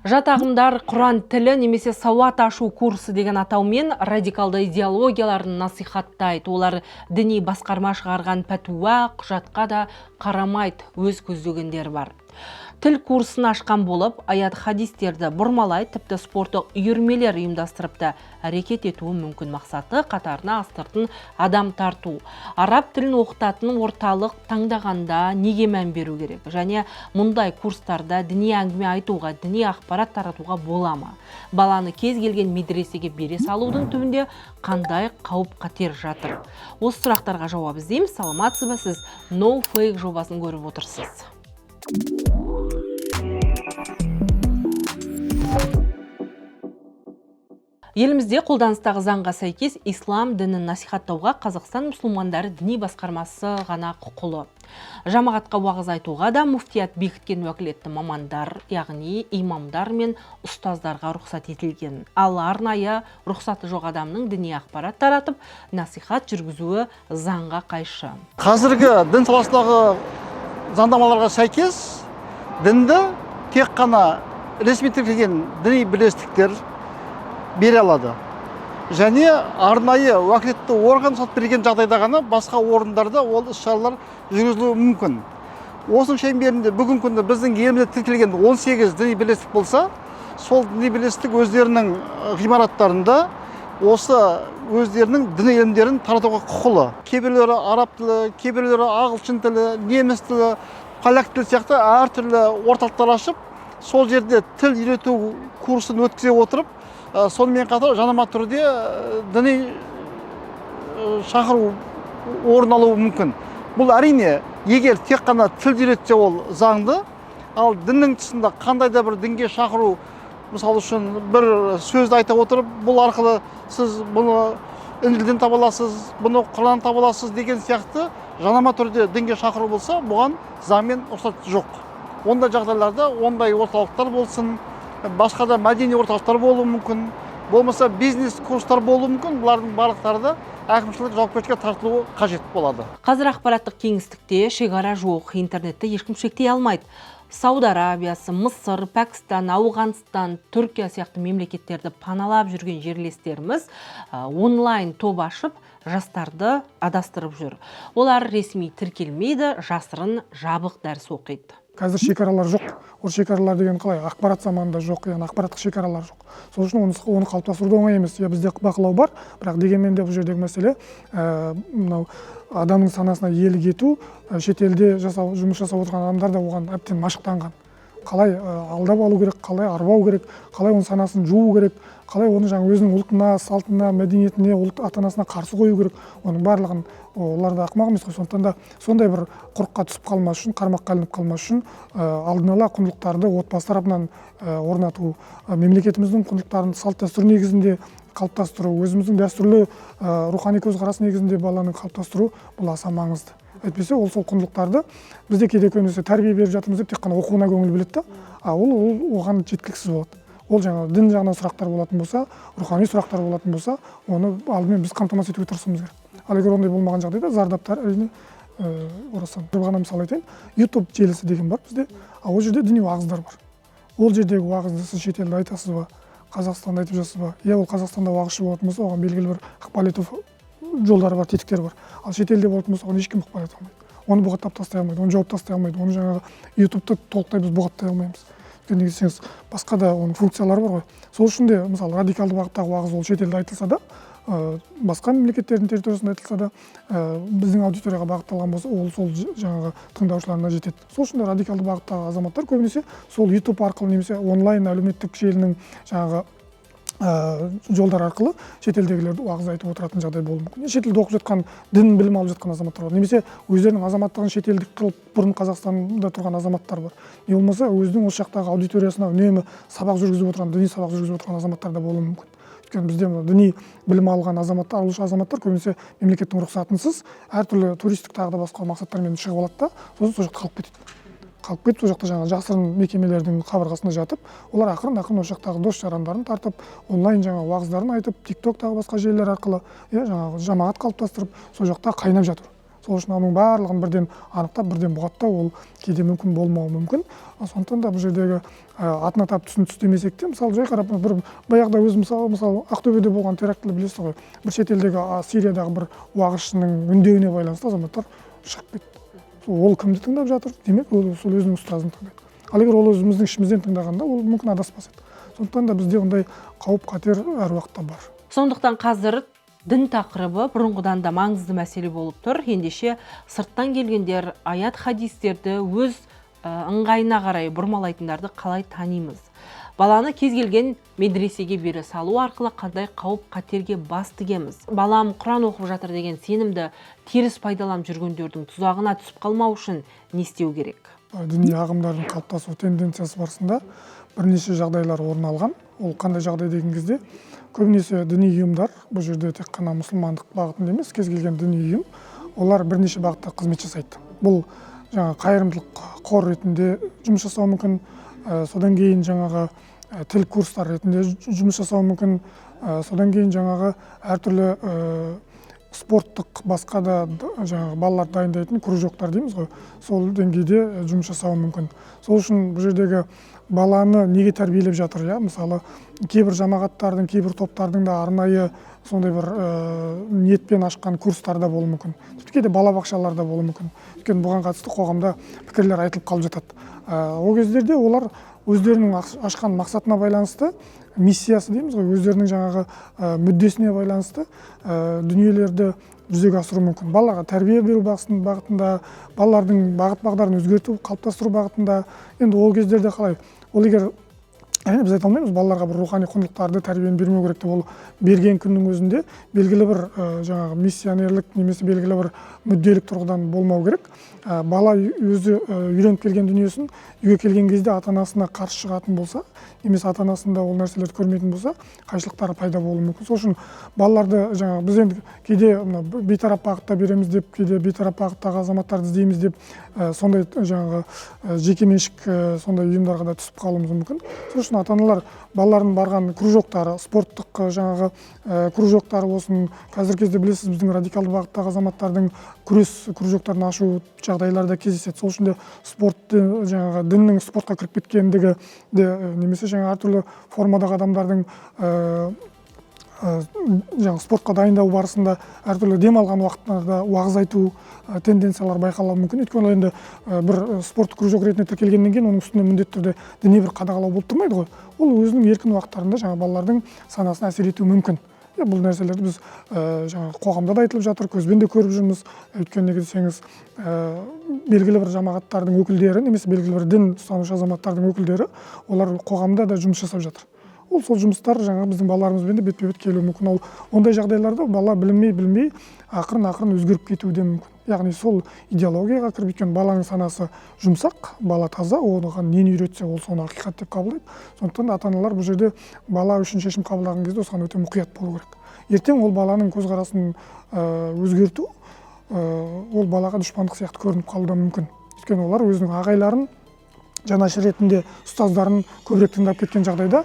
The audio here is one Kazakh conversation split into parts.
Жат ағымдар Құран тілі немесе сауат ашу курсы деген атаумен радикалды идеологияларын насихаттайды. Олар діни басқарма шығарған пәтуа, құжатқа да қарамайды, өз көздегендері бар. Тіл курсын ашқан болып, аят хадистерді бұрмалай, тіпті спорттық үйірмелер ұйымдастырыпты. Әрекет етуі мүмкін, мақсаты қатарына астыртын адам тарту. Араб тілін оқытатын орталық таңдағанда неге мән беру керек? Және мұндай курстарда діни әңгіме айтуға, діни ақпарат таратуға бола ма? Баланы кез келген медресеге бере салудың түбінде қандай қауіп қатер жатыр? Осы сұрақтарға жауап іздейміз. Саламатсыз ба сіз? No Fake жобасын көріп отырсыз. Елімізде қолданыстағы заңға сәйкес ислам дінін насихаттауға Қазақстан мұсылмандары діни басқармасы ғана құқылы. Жамағатқа уағыз айтуға да муфтият бекіткен уәкілетті мамандар, яғни имамдар мен ұстаздарға рұқсат етілген. Ал арнайы рұқсаты жоқ адамның діни ақпарат таратып, насихат жүргізуі заңға қайшы. Қазіргі дін саласындағы заңнамаларға сәйкес дінді тек қана ресми тіркелген діни бірлестіктер бере алады. Және арнайы уәкілетті орган рұқсат берген жағдайда ғана басқа орындарда ол іс-шаралар жүргізілуі мүмкін. Осының шеңберінде бүгінгі күнде біздің елімізде тіркелген 18 діни бірлестік болса, сол діни бірлестік өздерінің ғимараттарында осы өздерінің діни ілімдерін таратуға құқылы. Кейбіреулері араб тілі, кейбіреулері ағылшын тілі, неміс тілі, поляк тілі сияқты әртүрлі орталықтар ашып, сол жерде тіл үйрету курсын өткізе отырып, сонымен қатар жанама түрде діни шақыру орын алуы мүмкін. Бұл әрине, егер тек қана тіл үйретсе ол заңды, ал діннің тұсында қандай да бір дінге шақыру, мысалы үшін бір сөзді айта отырып, бұл арқылы сіз бұны Інжілден таба аласыз, бұны Құраннан таба аласыз деген сияқты жанама түрде дінге шақыру болса, бұған заңмен рұқсат жоқ. Ондай жағдайларда ондай орталықтар болсын, басқа да мәдени орталықтар болуы мүмкін, болмаса бизнес курстар болуы мүмкін, бұлардың барлықтары да әкімшілік жауапкершілікке тартылуы қажет болады. Қазір ақпараттық кеңістікте шекара жоқ, интернетті ешкім шектей алмайды. Сауд Арабиясы, Мысыр, Пәкістан, Ауғанстан, Түркия сияқты мемлекеттерді паналап жүрген жерлестеріміз онлайн топ ашып, жастарды адастырып жүр. Олар ресми тіркелмейді, жасырын жабық дәріс оқиды. Қазір шекаралар жоқ. Ол шекаралар деген қалай? Ақпарат заманында жоқ, яғни ақпараттық шекаралар жоқ. Сол үшін оны қалыптастыру оңай емес. Бізде бақылау бар, бірақ дегенмен де бұл жердегі мәселе мынау адамның санасына иелік ету, шетелде жұмыс жасап отырған адамдар да оған әбден машықтанған. Қалай алдап алу керек, қалай арбау керек, қалай оның санасын жуу керек, қалай оны өзінің ұлтына, салтына, мәдениетіне, ата-анасына қарсы қою керек. Оның барлығын олар да ақымақ емес қой. Сондықтан да сондай бір құрыққа түсіп қалмас үшін, қармаққа ілініп қалмас үшін алдын ала құндылықтарды отбасы тарапынан орнату, мемлекетіміздің құндылықтарын салт дәстүр негізінде қалыптастыру, өзіміздің дәстүрлі рухани көзқарас негізінде баланы қалыптастыру бұл аса маңызды. Әйтпесе ол сол құндылықтарды бізде кейде көбінесе тәрбие беріп жатырмыз деп тек қана оқуына көңіл бөледі, ол оған жеткіліксіз болады. Ол дін жағынан сұрақтар болатын болса, рухани сұрақтар болатын болса, оны алдымен біз қамтамасыз етуге тырысуымыз керек. Ал егер ондай болмаған жағдайда зардаптар әрине орасан. Бір ғана мысал айтайын, YouTube желісі деген бар бізде, ол жерде діни уағыздар бар. Ол жердегі уағызды сіз шетелде айтасыз ба, Қазақстанда айтып жатсыз ба? Ол Қазақстанда уағызшы болатын болса, оған белгілі бір ықпал ету жолдары бар, тетіктері бар. Ал шетелде болатын болса, оған ешкім ықпал ете алмайды. Оны бұғаттап тастай алмайды, оны жауып тастай алмайды, оны YouTube-ты толықтай біз бұғаттай алмаймыз. Неге десеңіз, басқа да оның функциялары бар ғой. Сол үшін де, мысалы, радикалды бағыттағы уағыз ол шетелде айтылса да, басқа мемлекеттердің территориясында айтылса да, біздің аудиторияға бағытталған болса, ол сол тыңдаушыларына жетеді. Сол үшін де радикалды бағыттағы азаматтар көбінесе сол YouTube арқылы немесе онлайн әлеуметтік желінің жолдар арқылы шетелдегілерді уағыз айтып отыратын жағдай болуы мүмкін. Шетелде оқып жатқан, дін білім алып жатқан азаматтар бар. Немесе өздерінің азаматтығын шетелдік қылып бұрын Қазақстанда тұрған азаматтар бар. Не болмаса өзінің осы жақтағы аудиториясына үнемі сабақ жүргізіп отырған, діни сабақ жүргізіп отырған азаматтар да болуы мүмкін. Өйткені бізде діни білім алған азаматтар, алушы азаматтар көбінесе мемлекеттің рұқсатынсыз әртүрлі туристік тағы да басқа мақсаттармен шығып алады да, сосын сол жақта қалып кетеді. Қалып кетіп, сол жақта жасырын мекемелердің қабырғасында жатып, олар ақырын-ақырын осы жақтағы дос жарандарын тартып, онлайн уағыздарын айтып, TikTok тағы басқа желілер арқылы жамағат қалыптастырып, сол жақта қайнап жатыр. Сол үшін оның барлығын бірден анықтап, бірден бұғаттау ол кейде мүмкін болмауы мүмкін. Сондықтан да бұл жердегі атын атап түсін түстемесек те, мысалы жай қарап бір баяғыда өзім мысалы Ақтөбеде болған терактіні білесіз ғой. Бір шетелдегі Сириядағы бір уағызшының үндеуіне байланысты азаматтар шығып кетті. Ол кімді тыңдап жатыр? Демек, ол өзінің ұстазын тыңдайды. Ал егер ол өзіміздің ішімізден тыңдағанда, ол мүмкін адаспас еді. Сондықтан да бізде ондай қауіп-қатер әр уақытта бар. Сондықтан қазір дін тақырыбы бұрынғыдан да маңызды мәселе болып тұр. Ендеше сырттан келгендер аят хадистерді өз ыңғайына қарай бұрмалайтындарды қалай танимыз? Баланы кез келген медресеге бере салу арқылы қандай қауіп-қатерге бас тігеміз? Балам Құран оқып жатыр деген сенімді теріс пайдаланып жүргендердің тұзағына түсіп қалмау үшін не істеу керек? Діни ағымдардың қалыптасу тенденциясы барысында бірнеше жағдайлар орын алған. Ол қандай жағдай деген кезде, көбінесе діни ұйымдар, бұл жерде тек қана мұсылмандық бағытында емес, кез келген діни ұйым, олар бірнеше бағытта қызмет жасайды. Бұл қайырымдылық қор ретінде жұмыс жасауы мүмкін, содан кейін тіл курстар ретінде жұмыс жасауы мүмкін, содан кейін әртүрлі спорттық басқа да балалар дайындайтын кружоктар дейміз ғой, сол деңгейде жұмыс жасауы мүмкін. Сол үшін бұл жердегі баланы неге тәрбиелеп жатыр? Мысалы, кейбір жамағаттардың, кейбір топтардың да арнайы сондай бір ниетпен ашқан курстарда болуы мүмкін. Кейде балабақшаларда болуы мүмкін. Өйткені бұған қатысты қоғамда пікірлер айтылып қалып жатады. Ол кездерде олар өздерінің ашқан мақсатына байланысты, миссиясы дейміз ғой, өздерінің мүддесіне байланысты дүниелерді жүзеге асыру мүмкін. Балаға тәрбие беру бағытында, балалардың бағыт-бағдарын өзгерту, қалыптастыру бағытында. Енді ол кездерде қалай? Ол егер біз айта алмаймыз, балаларға бір рухани құндылықтарды тәрбиені бермеу керек деп, ол берген күннің өзінде белгілі бір миссионерлік немесе белгілі бір мүдделік тұрғыдан болмау керек. Бала өзі үйреніп келген дүниесін үйге келген кезде ата-анасына қарсы шығатын болса, немесе ата-анасында ол нәрселерді көрмейтін болса, қайшылықтар пайда болуы мүмкін. Сол үшін балаларды біз енді кейде бейтарап бағытта береміз деп, кейде бейтарап бағыттағы азаматтарды іздейміз деп, сондай жекеменшік сондай ұйымдарға да түсіп қалуымыз мүмкін. Сол үшін ата-аналар балалардың барған кружоктары, спорттық кружоктары болсын, қазіргі кезде білесіз, біздің радикалды бағыттағы азаматтардың күрес кружоктарын ашу жағдайларда кездеседі. Сол үшін де спортты, діннің спортқа кіріп кеткендігі де, немесе әртүрлі формадағы адамдардың спортқа дайындау барысында әртүрлі демалған уақыттарда уағыз айту тенденциялар байқалуы мүмкін. Өйткені енді бір спорттық кружок ретінде тіркелгеннен кейін оның үстінде міндетті түрде діни бір қадағалау болып тұрмайды ғой. Ол өзінің еркін уақыттарында балалардың санасына әсер етуі мүмкін. Бұл нәрселерді біз қоғамда да айтылып жатыр, көзбен де көріп жүрміз. Өйткені неге десеңіз, белгілі бір жамағаттардың өкілдері, немесе белгілі бір дін ұстанушы азаматтардың өкілдері, олар қоғамда да жұмыс жасап жатыр. Ол сол жұмыстар біздің балаларымызбен де бетпе-бет келуі мүмкін. Ол ондай жағдайларда бала білмей ақырын өзгеріп кетуі де мүмкін. Яғни сол идеологияға кіріп кеткен баланың санасы жұмсақ, бала таза, оған нені үйретсе, ол соны ақиқат деп қабылдайды. Сондықтан ата-аналар бұл жерде бала үшін шешім қабылдаған кезде осыған өте мұқият болу керек. Ертең ол баланың көзқарасын өзгерту, ол балаға дұшпандық сияқты көрініп қалуы да мүмкін. Өйткені олар өзінің ағайларын, жанашыр ретінде ұстаздарын көбірек тыңдап кеткен жағдайда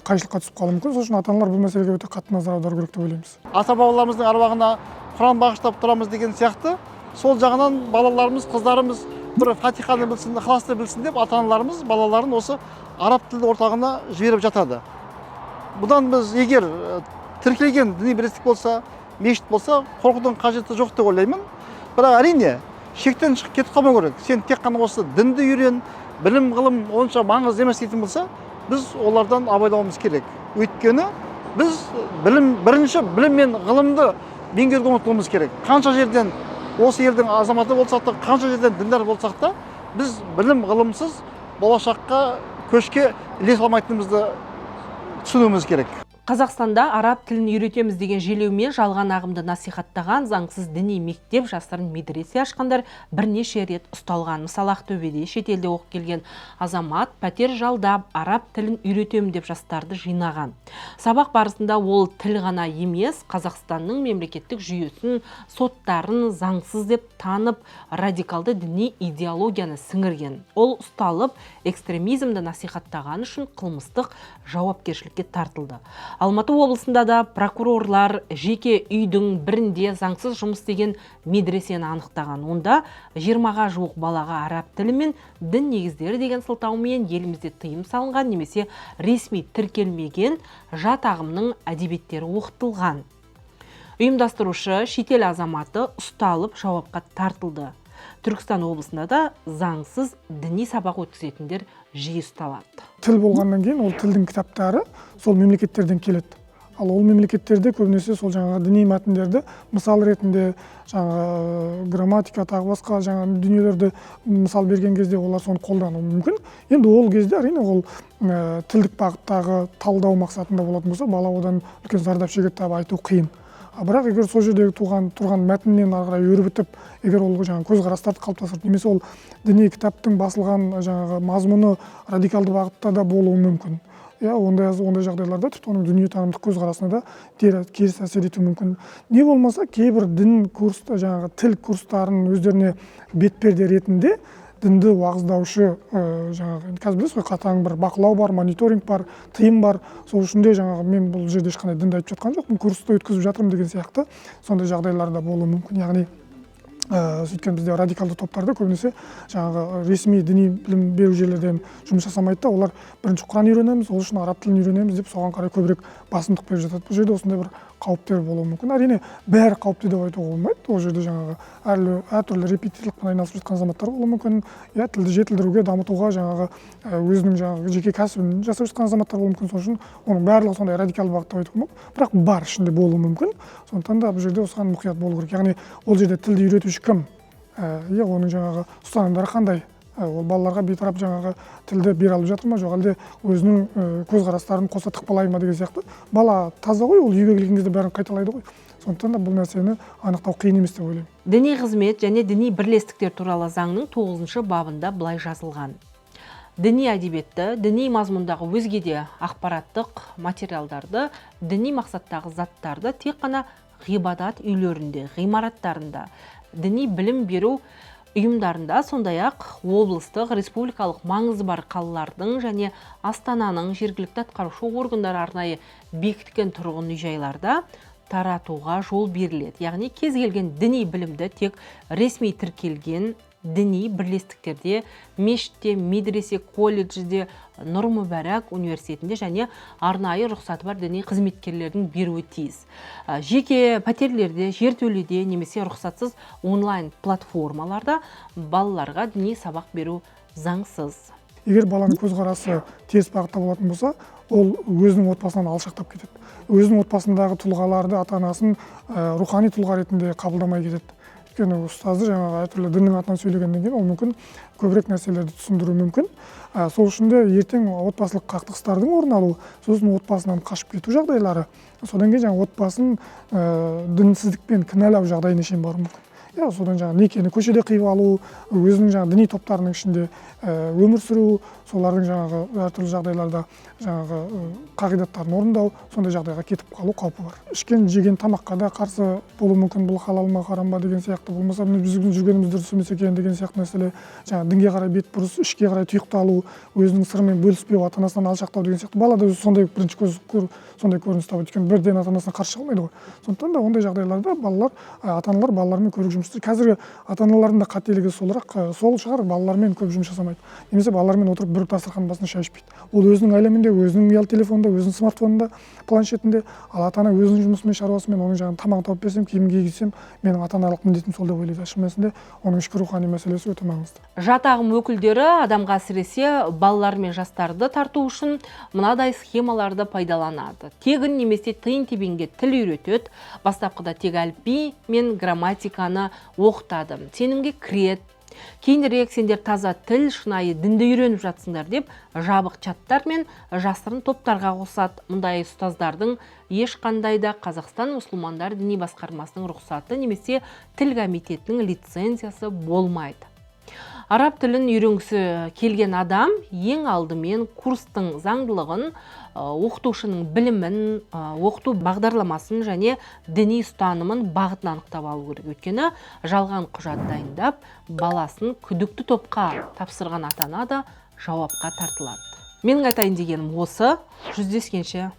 қайшылыққа түсіп қалуы мүмкін. Сол үшін ата-аналар бұл мәселеге өте қатты назар аудару керек деп ойлаймыз. Ата-бабаларымыздың аруағына Құран бағыштап тұрамыз деген сияқты, сол жағынан балаларымыз, қыздарымыз бір фатиханы білсін, ықыласты білсін деп ата-аналарымыз балаларын осы араб тілді орталығына жіберіп жатады. Бұдан біз егер тіркелген діни бірлестік болса, мешіт болса, қорқудың қажеті жоқ деп ойлаймын. Бірақ әрине шектен шығып кетіп қалмау керек. Сен тек қана осы дінді үйрен, білім ғылым онша маңызды емес дейтін болса, біз олардан абайлауымыз керек. Өйткені біз бірінші білім мен ғылымды меңгеруге ұмытуымыз керек. Қанша жерден осы елдің азаматы болсақ та, қанша жерден діндар болсақ та, біз білім ғылымсыз болашаққа көшке ілесе алмайтынымызды түсінуіміз керек. Қазақстанда араб тілін үйретеміз деген желеумен жалған ағымды насихаттаған заңсыз діни мектеп жастарын медресе ашқандар бірнеше рет ұсталған. Мысалы, Ақтөбеде шетелде оқып келген азамат пәтер жалдап араб тілін үйретемін деп жастарды жинаған. Сабақ барысында ол тіл ғана емес, Қазақстанның мемлекеттік жүйесін, соттарын заңсыз деп танып, радикалды діни идеологияны сіңірген. Ол ұсталып, экстремизмді насихаттаған үшін қылмыстық жауапкершілікке тартылды. Алматы облысында да прокурорлар жеке үйдің бірінде заңсыз жұмыс істеген медресені анықтаған. Онда 20-ға жуық балаға араб тілі мен дін негіздері деген сылтаумен елімізде тыйым салынған немесе ресми тіркелмеген жат ағымның әдебиеттері оқытылған. Ұйымдастырушы шетел азаматы ұсталып жауапқа тартылды. Түркістан облысында да заңсыз діни сабақ өткізетіндер жиі ұсталады. Тіл болғаннан кейін ол тілдің кітаптары сол мемлекеттерден келеді. Ал ол мемлекеттерде көбінесе сол жаңағы діни мәтіндерді мысал ретінде жаңағы грамматика тағы басқа жаңағы дүниелерді мысал берген кезде олар соны қолдануы мүмкін. Енді ол кезде әрине ол тілдік бағыттағы талдау мақсатында болатын болса, бала одан үлкен зардап шегеді деп айту қиын. Бірақ егер сол жердегі тұрған мәтіннен ары қарай өрбітіп, егер ол жаңағы көзқарастарды қалыптастырып, немесе ол діни кітаптың басылған жаңағы мазмұны радикалды бағытта да болуы мүмкін. Ондай жағдайларда тіпті оның дүниетанымдық көзқарасына да теріс әсер етуі мүмкін. Не болмаса кейбір дін курста жаңағы тіл курстарын өздеріне бетперде ретінде дінді уағыздаушы жаңағы қазір білесіз ғой, қатаң бір бақылау бар, мониторинг бар, тыйым бар. Сол үшін де жаңағы мен бұл жерде ешқандай дінді айтып жатқан жоқпын, курсты өткізіп жатырмын деген сияқты сондай жағдайлар да болуы мүмкін. Яғни сөйткен бізде радикалды топтарда көбінесе жаңағы ресми діни білім беру жерлерден жұмыс жасамайды да, олар бірінші Құран үйренеміз, ол үшін араб тілін үйренеміз деп соған қарай көбірек басымдық беріп жатады. Бұл жерде осындай бір қауіптер болуы мүмкін. Әрине бәрі қауіпті деп айтуға болмайды. Ол жерде жаңағы әртүрлі репетиторлықпен айналысып жатқан азаматтар болуы мүмкін. Тілді жетілдіруге, дамытуға жаңағы өзінің жаңағы жеке кәсібін жасап жатқан азаматтар болуы мүмкін. Сол үшін оның барлығы сондай радикалды бағытта айтуға болмайды. Бірақ бар ішінде болуы мүмкін. Сондықтан да бұл жерде осыған мұқият болу керек. Яғни ол жерде тілді үйретуші кім? Оның жаңағы ұстанымдары қандай? Ол балаларға бейтарап жаңағы тілді бере алып жатыр ма, жоқ әлде өзінің көзқарастарын қоса тықпалай ма деген сияқты. Бала таза ғой, ол үйге келген кезде бәрін қайталайды ғой. Сондықтан да бұл нәрсені анықтау қиын емес деп ойлаймын. Діни қызмет және діни бірлестіктер туралы заңның 9-шы бабында былай жазылған. Діни әдебиетті, діни мазмұндағы өзге де ақпараттық материалдарды, діни мақсаттағы заттарды тек қана ғибадат үйлерінде, ғимараттарында, діни білім беру ұйымдарында, сондай-ақ облыстық, республикалық маңызы бар қалалардың және Астананың жергілікті атқарушы органдары арнайы бекіткен тұрғын үй жайларда таратуға жол беріледі. Яғни кез келген діни білімді тек ресми тіркелген діни бірлестіктерде, мешітте, медресе, колледжде, Нұр Мүбәрак университетінде және арнайы рұқсаты бар діни қызметкерлердің беруі тиіс. Жеке пәтерлерде, жертөледе немесе рұқсатсыз онлайн платформаларда балаларға діни сабақ беру заңсыз. Егер баланың көзқарасы теріс бағытта болатын болса, ол өзінің отбасынан алшақтап кетеді. Өзінің отбасындағы тұлғаларды, ата-анасын рухани тұлға ретінде қабылдамай кетеді. Өйткені ұстазы жаңағы әртүрлі діннің атынан сөйлегеннен кейін ол мүмкін көбірек нәрселерді түсіндіру мүмкін. Сол үшін де ертең отбасылық қақтығыстардың орын алуы, сосын отбасынан қашып кету жағдайлары, содан кейін жаңағы отбасын дінсіздікпен кінәлау жағдайына шейін баруы мүмкін. Содан жаңағы некені көшеде қиып алу, өзінің жаңағы діни топтарының ішінде өмір сүру, солардың жаңағы әртүрлі жағдайларда жаңағы қағидаттарын орындау, сондай жағдайға кетіп қалу қаупі бар. Ішкен жеген тамаққа да қарсы болуы мүмкін, бұл халал ма, харам ба деген сияқты, болмаса біз жүргеніміз дұрыс емес екен деген сияқты мәселе, жаңағы дінге қарай бет бұрыс, ішке қарай тұйықталу, өзінің сырымен бөліспеу, ата-анасынан алшақтау деген сияқты. Бала да өзі сондай бірінші сондай көрініс табады, өйткені бірден ата-анасына қарсы шыға алмайды ғой. Сондықтан да ондай жағдайларда ата-аналар балалармен көбірек жұмыс істейді. Қазіргі ата-аналардың да қателігі сол шығар, балалармен көп жұмыс жасамайды. Немесе балалармен отырып бір дастархан басында шай ішпейді. Ол өзінің әлемінде, өзінің ұялы телефонында, өзінің смартфонында, планшетінде, ал ата-ана өзінің жұмысымен, шаруасымен оның жаңағы тамағын тауып берсем, киімін кигізсем, менің ата-аналық міндетім сол деп ойлайды. Шын мәнісінде оның ішкі рухани мәселесі өте маңызды. Жат ағым өкілдері адамға әсіресе балалар мен жастарды тарту үшін мынадай схемаларды пайдаланады. Тегін немесе тиын-тебенге тіл үйретеді, бастапқыда тек әліпби мен грамматиканы оқытады, сенімге кіреді. Кейінірек сендер таза тіл, шынайы дінді үйреніп жатсыңдар деп жабық чаттар мен жасырын топтарға қосады. Мұндай ұстаздардың ешқандай да Қазақстан мұсылмандар діни басқармасының рұқсаты немесе тіл комитетінің лицензиясы болмайды. Араб тілін үйренгісі келген адам ең алдымен курстың заңдылығын, оқытушының білімін, оқыту бағдарламасын және діни ұстанымын бағытын анықтап алу керек. Өйткені жалған құжат дайындап, баласын күдікті топқа тапсырған ата-ана да жауапқа тартылады. Менің айтайын дегенім осы. Жүздескенше.